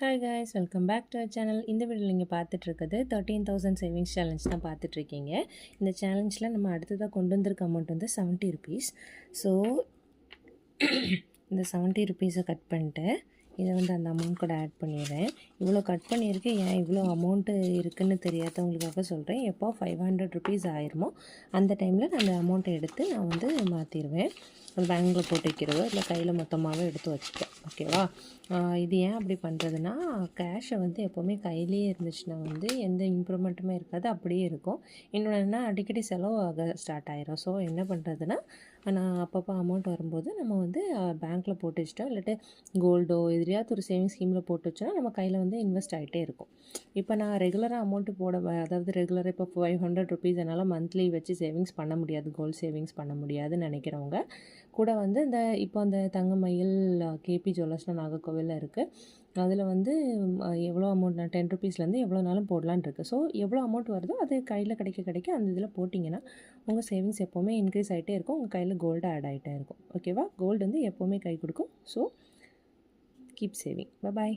Hi guys, welcome back to our channel. இந்த வீடியோவில் நீங்கள் பார்த்துட்ருக்கிறது 13,000 சேவிங்ஸ் சேலஞ்ச் தான் பார்த்துட்ருக்கீங்க. இந்த சேலஞ்சில் நம்ம அடுத்ததாக கொண்டு வந்திருக்க அமௌண்ட் வந்து 70 ருபீஸ். ஸோ இந்த 70 ருபீஸை கட் பண்ணிட்டு இதை வந்து அந்த அமௌண்ட் கூட ஆட் பண்ணிடுறேன். இவ்வளோ கட் பண்ணியிருக்கேன். ஏன் இவ்வளோ அமௌண்ட்டு இருக்குதுன்னு தெரியாதவங்களுக்காக சொல்கிறேன். எப்போ 500 ருபீஸ் ஆயிருமோ அந்த டைமில் நான் அந்த அமௌண்ட்டை எடுத்து நான் வந்து மாற்றிடுவேன். அது பேங்கில் போட்டு வைக்கிறதோ இல்லை கையில் மொத்தமாகவே எடுத்து வச்சுப்பேன். ஓகேவா? இது ஏன் அப்படி பண்ணுறதுன்னா, கேஷை வந்து எப்போவுமே கையிலேயே இருந்துச்சுன்னா வந்து எந்த இம்ப்ரூவ்மெண்ட்டுமே இருக்காது, அப்படியே இருக்கும். இன்னொன்று அடிக்கடி செலவாக ஸ்டார்ட் ஆயிரும். ஸோ என்ன பண்ணுறதுன்னா, நான் அப்பப்போ அமௌண்ட் வரும்போது நம்ம வந்து பேங்க்கில் போட்டு வச்சிட்டோம், இல்லாட்டி கோல்டோ எதிரியாவது ஒரு சேவிங்ஸ் ஸ்கீமில் போட்டு வச்சோன்னா நம்ம கையில் வந்து இன்வெஸ்ட் ஆகிட்டே இருக்கும். இப்போ நான் ரெகுலராக அமௌண்ட்டு அதாவது ரெகுலராக இப்போ 500 ருபீஸ் என்னால் மந்த்லி வச்சு சேவிங்ஸ் பண்ண முடியாது, கோல்டு சேவிங்ஸ் பண்ண முடியாதுன்னு நினைக்கிறவங்க கூட வந்து இப்போ அந்த தங்கமயில் கேபி ஜுவல்லர்ஸ்லாம் நாகர்கோவிலில் இருக்குது. அதில் வந்து எவ்வளோ அமௌண்ட் நான் 10 ருபீஸ்லேருந்து எவ்வளோ நாளும் போடலான்னு இருக்குது. ஸோ எவ்வளோ அமௌண்ட் வருதோ அது கையில் கிடைக்க அந்த இதில் போட்டிங்கன்னா உங்கள் சேவிங்ஸ் எப்போவுமே இன்க்ரீஸ் ஆகிட்டே இருக்கும். உங்கள் கையில் கோல்டு ஆட் ஆகிட்டே இருக்கும். ஓகேவா? கோல்டு வந்து எப்போவுமே கை கொடுக்கும். So keep saving. பாய்.